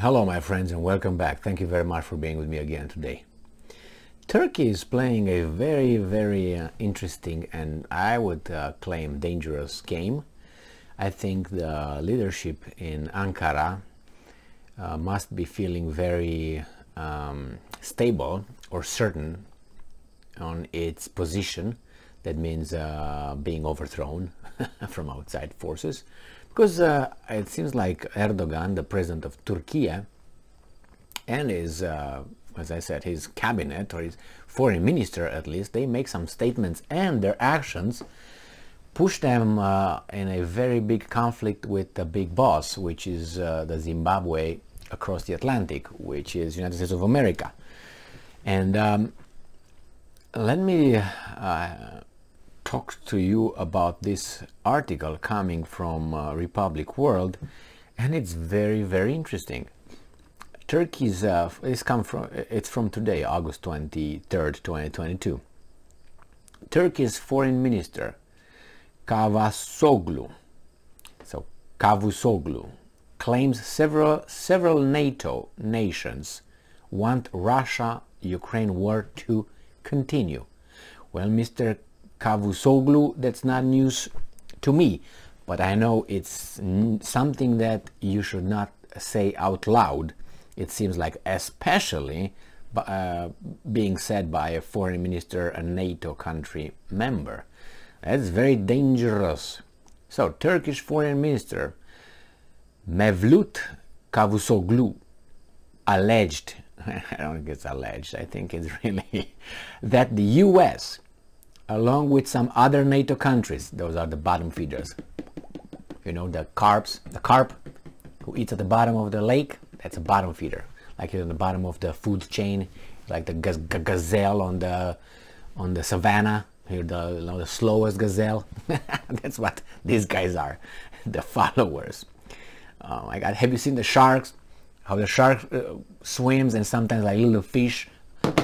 Hello my friends and welcome back. Thank you very much for being with me again today. Turkey is playing a very interesting and I would claim dangerous game. I think the leadership in Ankara must be feeling very stable or certain on its position. That means being overthrown from outside forces, because it seems like Erdogan, the president of Turkey, and his, as I said, his cabinet or his foreign minister at least, they make some statements and their actions push them in a very big conflict with the big boss, which is the Zimbabwe across the Atlantic, which is United States of America. And let me talk to you about this article coming from Republic World, and it's very interesting. Turkey's it's from today, August 23rd, 2022. Turkey's foreign minister Cavusoglu, claims several NATO nations want Russia-Ukraine war to continue. Well, Mr. Cavusoglu, that's not news to me, but I know it's something that you should not say out loud. It seems like, especially being said by a foreign minister, a NATO country member. That's very dangerous. So, Turkish foreign minister Mevlut Cavusoglu alleged, I don't think it's alleged, I think it's really, that the US, along with some other NATO countries, those are the bottom feeders, you know, the carp who eats at the bottom of the lake, that's a bottom feeder, like in the bottom of the food chain, like the gazelle on the savannah, here the slowest gazelle. That's what these guys are, the followers. Oh my God, have you seen the sharks? How the shark swims, and sometimes like little fish,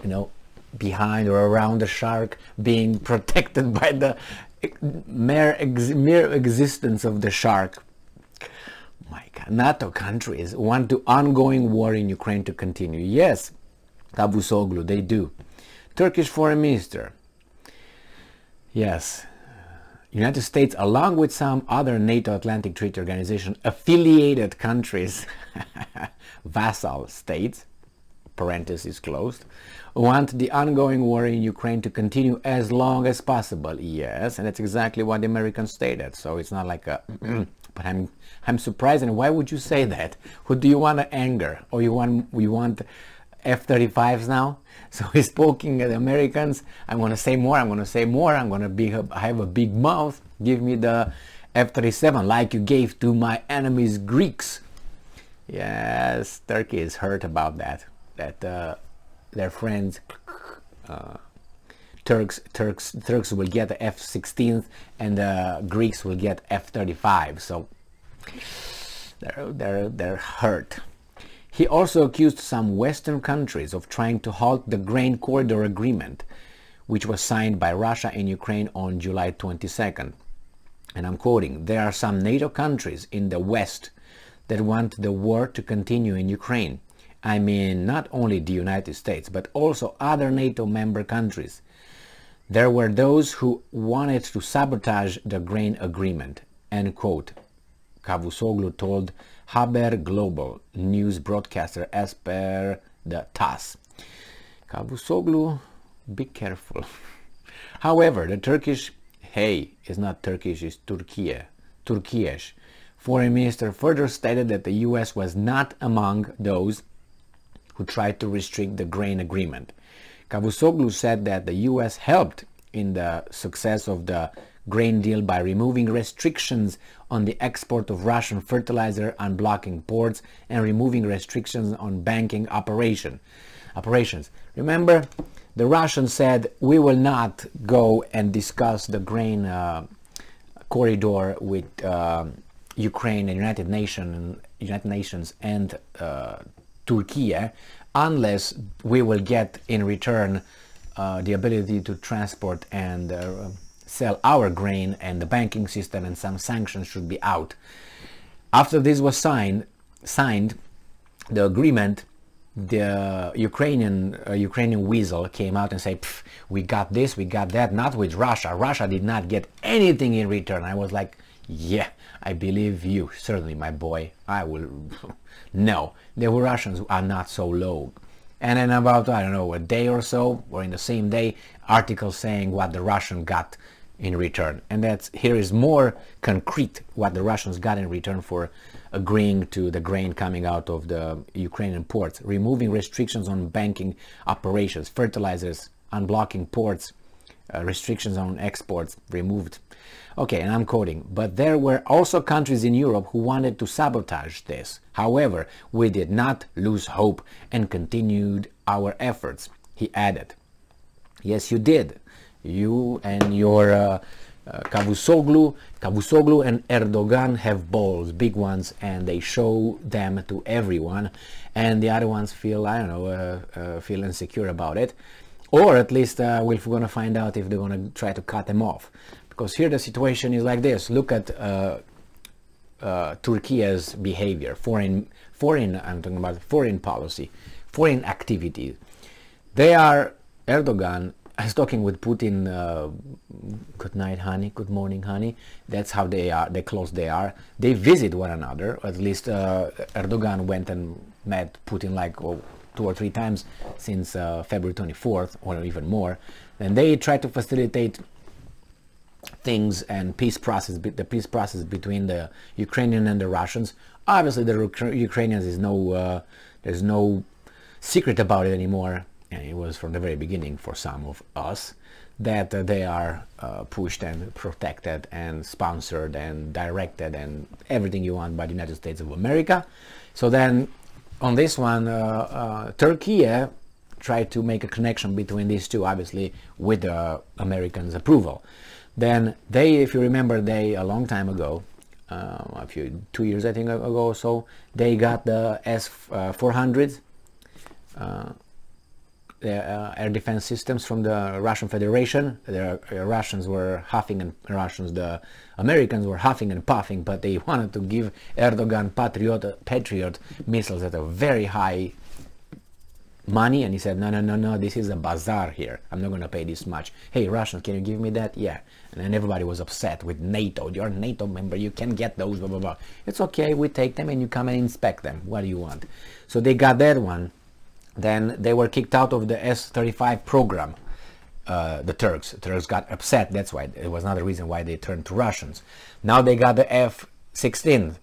you know, behind or around the shark, being protected by the mere existence of the shark. My God, NATO countries want the ongoing war in Ukraine to continue. Yes, Cavusoglu, they do. Turkish foreign minister. Yes, United States, along with some other NATO Atlantic Treaty Organization affiliated countries, vassal states, parentheses closed, want the ongoing war in Ukraine to continue as long as possible. Yes, and that's exactly what the Americans stated. So it's not like a but I'm surprised. And why would you say that? Who do you want to anger? Or you want F-35s now? So he's poking at the Americans. I'm going to say more. I'm going to say more. I'm going to have a big mouth. Give me the F-37 like you gave to my enemies Greeks. Yes, Turkey is hurt about that. That their friends Turks will get the F-16 and the Greeks will get F-35. So they're hurt. He also accused some Western countries of trying to halt the grain corridor agreement, which was signed by Russia and Ukraine on July 22nd. And I'm quoting, "There are some NATO countries in the West that want the war to continue in Ukraine. I mean, not only the United States, but also other NATO member countries. There were those who wanted to sabotage the grain agreement," end quote. Cavusoglu told Haber Global news broadcaster as per the TASS. Cavusoglu, be careful. However, the Turkish, it's not Turkish, it's Turkish foreign minister further stated that the US was not among those who tried to restrict the grain agreement. Cavusoglu said that the US helped in the success of the grain deal by removing restrictions on the export of Russian fertilizer, unblocking ports, and removing restrictions on banking operations. Remember, the Russians said, we will not go and discuss the grain corridor with Ukraine and United Nations and Turkey unless we will get in return the ability to transport and sell our grain, and the banking system and some sanctions should be out. After this was signed, the agreement, the Ukrainian weasel came out and said, we got this, we got that, not with Russia. Russia did not get anything in return. I was like, yeah, I believe you, certainly, my boy. I will. No, the Russians are not so low. And then about, I don't know, a day or so, or in the same day, articles saying what the Russian got in return. And that's, here is more concrete what the Russians got in return for agreeing to the grain coming out of the Ukrainian ports, removing restrictions on banking operations, fertilizers, unblocking ports, restrictions on exports removed. Okay, and I'm quoting, but there were also countries in Europe who wanted to sabotage this. However, we did not lose hope and continued our efforts, he added. Yes, you did. You and your Cavusoglu and Erdogan have balls, big ones, and they show them to everyone, and the other ones feel, I don't know, feel insecure about it, or at least we're going to find out if they're going to try to cut them off. Because here the situation is like this. Look at Turkey's behavior, I'm talking about foreign policy, foreign activity. Erdogan is talking with Putin, good night, honey, good morning, honey. That's how they are, they close they are. They visit one another, at least Erdogan went and met Putin like 2 or 3 times since February 24th, or even more. And they try to facilitate things and the peace process between the Ukrainian and the Russians. Obviously, the Ukrainians is there's no secret about it anymore, and it was from the very beginning for some of us that they are pushed and protected and sponsored and directed and everything you want by the United States of America. So then, on this one, Turkey tried to make a connection between these two, obviously with the Americans' approval. Then they, if you remember, a long time ago, 2 years I think ago or so, they got the S-400s, air defense systems from the Russian Federation. The Russians were huffing and the Americans were huffing and puffing, but they wanted to give Erdogan Patriot missiles at a very high money, and he said, no, this is a bazaar here. I'm not going to pay this much. Hey, Russians, can you give me that? Yeah. And then everybody was upset with NATO. You're a NATO member, you can get those, blah, blah, blah. It's okay, we take them and you come and inspect them. What do you want? So they got that one. Then they were kicked out of the S-35 program, the Turks. The Turks got upset. That's why it was another reason why they turned to Russians. Now they got the F-16.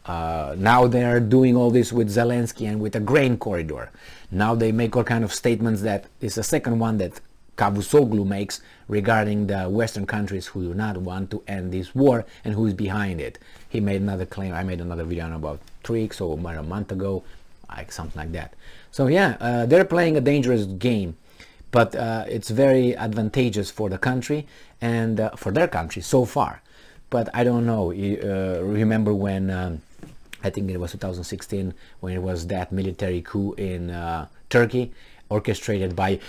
Now they're doing all this with Zelensky and with a grain corridor. Now they make all kind of statements. That is the second one that Cavusoglu makes regarding the Western countries who do not want to end this war and who is behind it. He made another claim. I made another video on about 3 weeks or a month ago, like something like that. So yeah, they're playing a dangerous game, but it's very advantageous for the country and for their country so far. But I don't know. Remember when I think it was 2016 when it was that military coup in Turkey, orchestrated by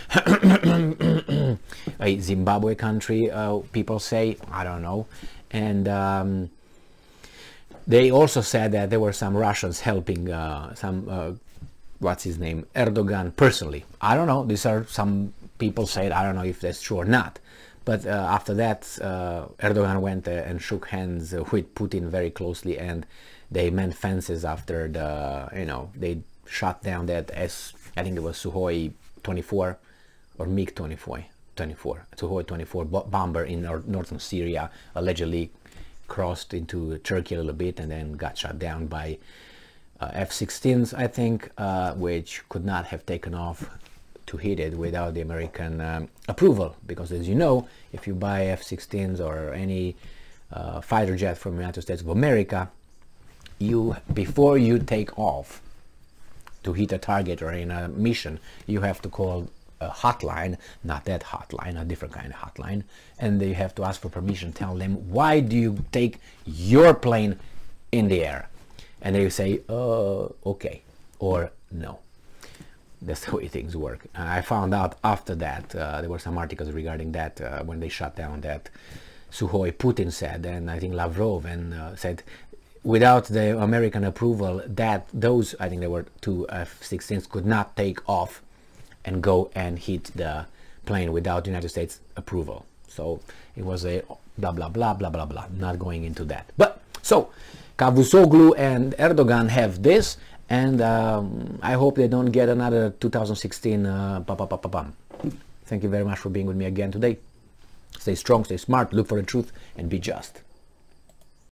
a Zimbabwe country, people say, I don't know. And they also said that there were some Russians helping what's his name, Erdogan personally. I don't know. These are some people said, I don't know if that's true or not. But after that, Erdogan went and shook hands with Putin very closely, and they mend fences after they shot down that I think it was Sukhoi 24 or MiG 24, Sukhoi 24 bomber in northern Syria, allegedly crossed into Turkey a little bit and then got shot down by F-16s, I think, which could not have taken off to hit it without the American approval, because as you know, if you buy F-16s or any fighter jet from the United States of America, before you take off to hit a target or in a mission, you have to call a hotline, not that hotline, a different kind of hotline, and they have to ask for permission, tell them, why do you take your plane in the air? And they say, okay, or no. That's the way things work. I found out after that, there were some articles regarding that, when they shut down that Sukhoi, Putin said, and I think Lavrov, and said, without the American approval, that those, I think there were two F-16s, could not take off and go and hit the plane without the United States approval. So it was a blah blah blah blah blah blah, not going into that. But so Cavusoglu and Erdogan have this, and I hope they don't get another 2016 Thank you very much for being with me again today. Stay strong, stay smart, look for the truth, and be just.